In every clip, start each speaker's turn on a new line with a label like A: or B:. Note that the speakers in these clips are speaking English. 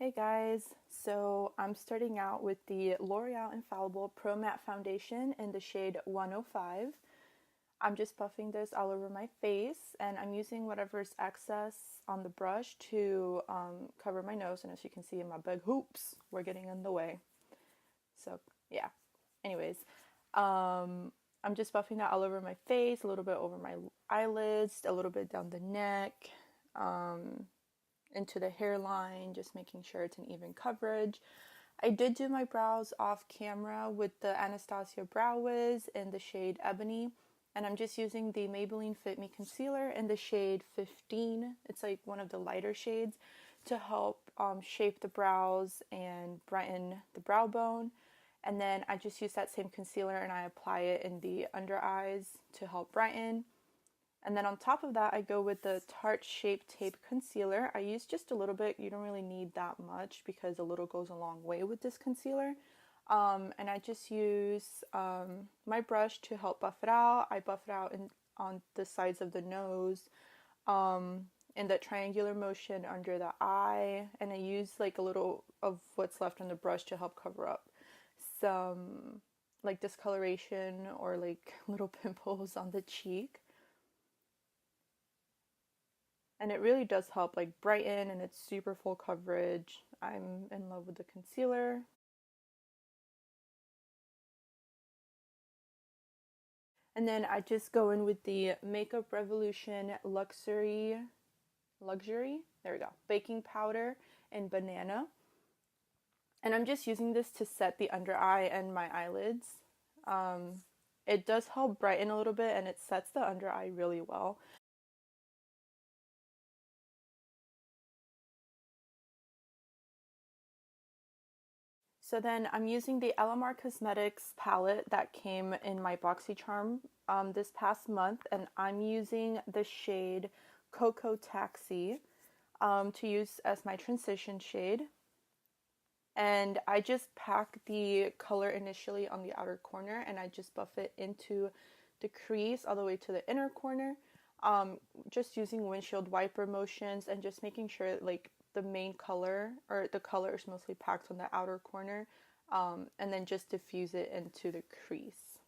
A: Hey guys, so I'm starting out with the L'Oreal Infallible Pro Matte Foundation in the shade 105. I'm just buffing this all over my face and I'm using whatever's excess on the brush to cover my nose, and as you can see in my big hoops, we're getting in the way. So yeah, anyways, I'm just buffing that all over my face, a little bit over my eyelids, a little bit down the neck, into the hairline, just making sure it's an even coverage. I did do my brows off camera with the Anastasia Brow Wiz in the shade Ebony, and I'm just using the Maybelline Fit Me Concealer in the shade 15. It's like one of the lighter shades to help shape the brows and brighten the brow bone. And then I just use that same concealer and I apply it in the under eyes to help brighten. And then on top of that, I go with the Tarte Shape Tape Concealer. I use just a little bit. You don't really need that much because a little goes a long way with this concealer. And I just use my brush to help buff it out. I buff it out on the sides of the nose, in that triangular motion under the eye. And I use like a little of what's left on the brush to help cover up some like discoloration or like little pimples on the cheek. And it really does help like brighten, and it's super full coverage. I'm in love with the concealer. And then I just go in with the Makeup Revolution Luxury, there we go, baking powder in Banana. And I'm just using this to set the under eye and my eyelids. It does help brighten a little bit and it sets the under eye really well. So then I'm using the Alamar Cosmetics palette that came in my BoxyCharm this past month, and I'm using the shade Cocoa Taxi to use as my transition shade. And I just pack the color initially on the outer corner and I just buff it into the crease all the way to the inner corner, just using windshield wiper motions and just making sure like the main color or the color is mostly packed on the outer corner, and then just diffuse it into the crease.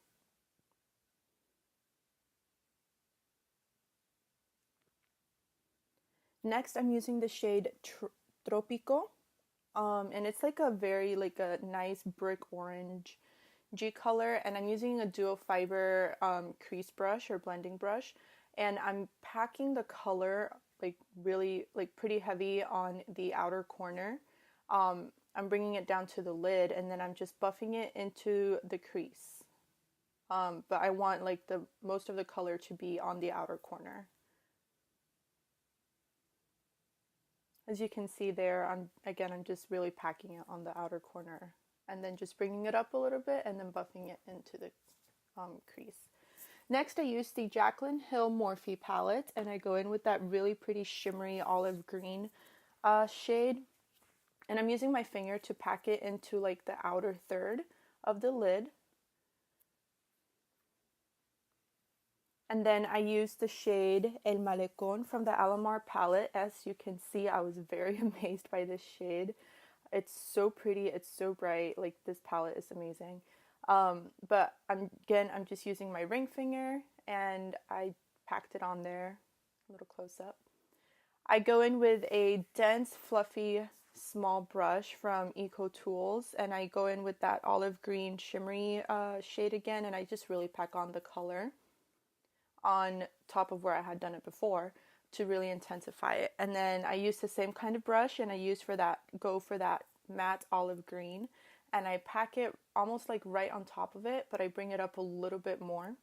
A: Next, I'm using the shade Tropico, and it's like a very like a nice brick orange G color, and I'm using a dual fiber crease brush or blending brush, and I'm packing the color like really like pretty heavy on the outer corner. I'm bringing it down to the lid and then I'm just buffing it into the crease. But I want like the most of the color to be on the outer corner. As you can see there, I'm just really packing it on the outer corner and then just bringing it up a little bit and then buffing it into the crease. Next, I use the Jaclyn Hill Morphe palette and I go in with that really pretty shimmery olive green shade. And I'm using my finger to pack it into like the outer third of the lid. And then I used the shade El Malecón from the Alamar palette. As you can see, I was very amazed by this shade. It's so pretty, it's so bright, like this palette is amazing. But I'm just using my ring finger and I packed it on there, a little close up. I go in with a dense, fluffy, small brush from Eco Tools and I go in with that olive green shimmery shade again, and I just really pack on the color on top of where I had done it before to really intensify it. And then I use the same kind of brush and I go for that matte olive green, and I pack it almost like right on top of it, but I bring it up a little bit more,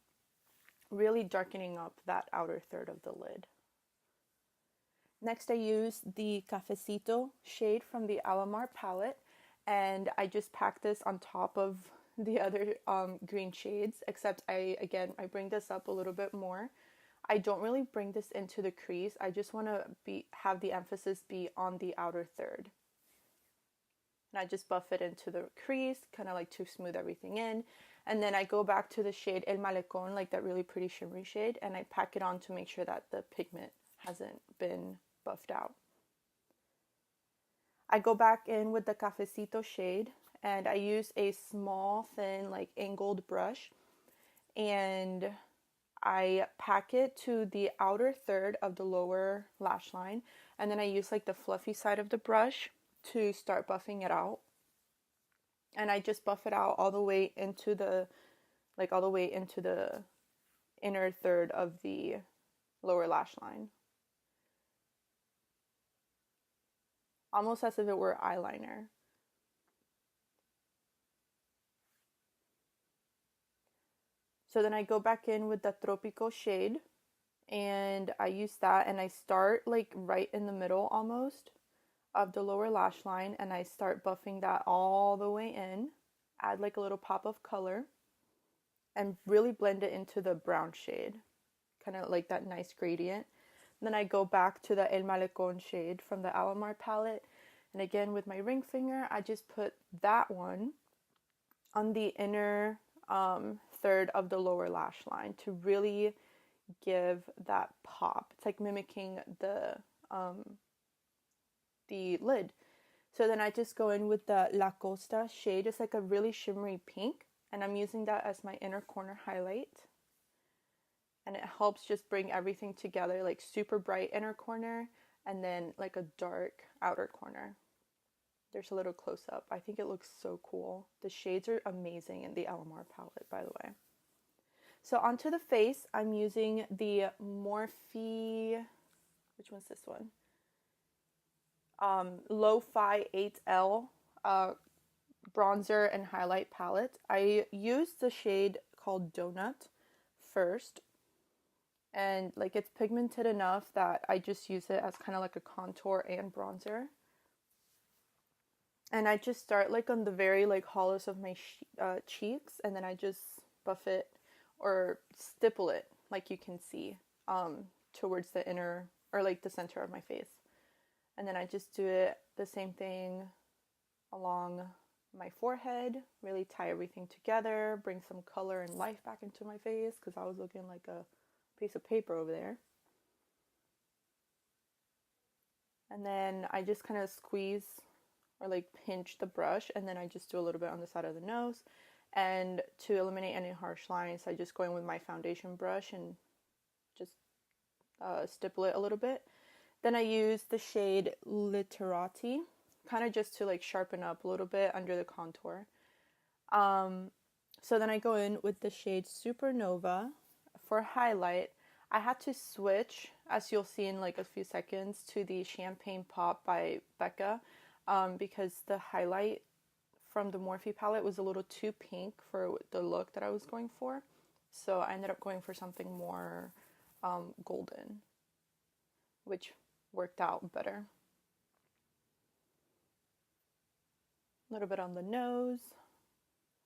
A: really darkening up that outer third of the lid. Next, I use the Cafecito shade from the Alamar palette, and I just pack this on top of the other green shades, except I bring this up a little bit more. I don't really bring this into the crease. I just want to have the emphasis be on the outer third. And I just buff it into the crease, kind of like to smooth everything in. And then I go back to the shade El Malecón, like that really pretty shimmery shade, and I pack it on to make sure that the pigment hasn't been buffed out. I go back in with the Cafecito shade, and I use a small, thin, like angled brush, and I pack it to the outer third of the lower lash line, and then I use like the fluffy side of the brush to start buffing it out. And I just buff it out all the way into the inner third of the lower lash line, almost as if it were eyeliner. So then I go back in with the Tropico shade, and I use that, and I start like right in the middle almost of the lower lash line, and I start buffing that all the way in, add like a little pop of color, and really blend it into the brown shade, kind of like that nice gradient. And then I go back to the El Malecon shade from the Alamar palette, and again with my ring finger, I just put that one on the inner third of the lower lash line to really give that pop. It's like mimicking the lid. So then I just go in with the La Costa shade. It's like a really shimmery pink, and I'm using that as my inner corner highlight. And it helps just bring everything together, like super bright inner corner and then like a dark outer corner. There's a little close up. I think it looks so cool. The shades are amazing in the Alamar palette, by the way. So onto the face, I'm using the Morphe, which one's this one? Lo-Fi 8L bronzer and highlight palette. I used the shade called Donut first, and like it's pigmented enough that I just use it as kind of like a contour and bronzer. And I just start like on the very like hollows of my cheeks, and then I just buff it or stipple it, like you can see, towards the inner or like the center of my face. And then I just do it the same thing along my forehead, really tie everything together, bring some color and life back into my face because I was looking like a piece of paper over there. And then I just kind of squeeze or like pinch the brush, and then I just do a little bit on the side of the nose. And to eliminate any harsh lines, I just go in with my foundation brush and just stipple it a little bit. Then I use the shade Literati, kind of just to like sharpen up a little bit under the contour. So then I go in with the shade Supernova for highlight. I had to switch, as you'll see in like a few seconds, to the Champagne Pop by BECCA, because the highlight from the Morphe palette was a little too pink for the look that I was going for. So I ended up going for something more golden, which worked out better. A little bit on the nose,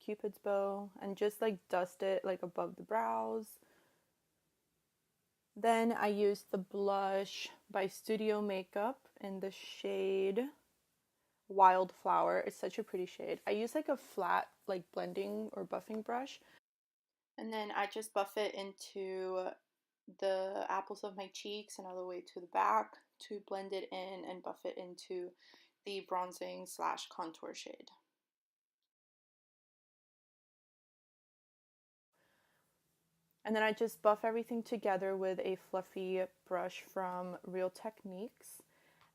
A: Cupid's bow, and just like dust it like above the brows. Then I used the blush by Studio Makeup in the shade Wildflower. It's such a pretty shade. I use like a flat like blending or buffing brush, and then I just buff it into the apples of my cheeks and all the way to the back to blend it in and buff it into the bronzing / contour shade. And then I just buff everything together with a fluffy brush from Real Techniques.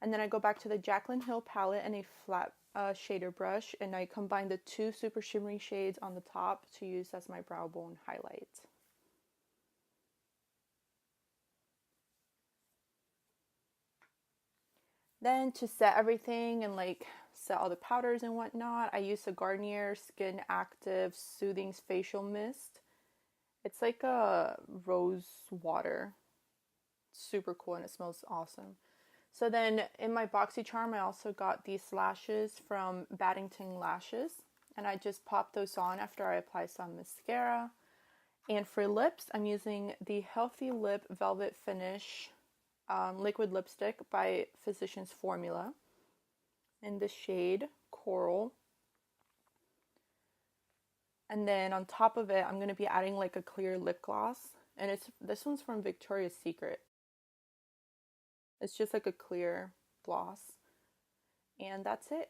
A: And then I go back to the Jaclyn Hill palette and a flat shader brush, and I combine the two super shimmery shades on the top to use as my brow bone highlight. Then to set everything and like set all the powders and whatnot, I use a Garnier Skin Active Soothing Facial Mist. It's like a rose water. It's super cool and it smells awesome. So then in my BoxyCharm, I also got these lashes from Battington Lashes, and I just pop those on after I apply some mascara. And for lips, I'm using the Healthy Lip Velvet Finish liquid lipstick by Physicians Formula in the shade Coral. And then on top of it, I'm going to be adding like a clear lip gloss, and this one's from Victoria's Secret. It's just like a clear gloss. And that's it.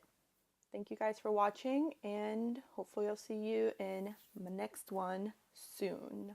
A: Thank you guys for watching, and hopefully I'll see you in my next one soon.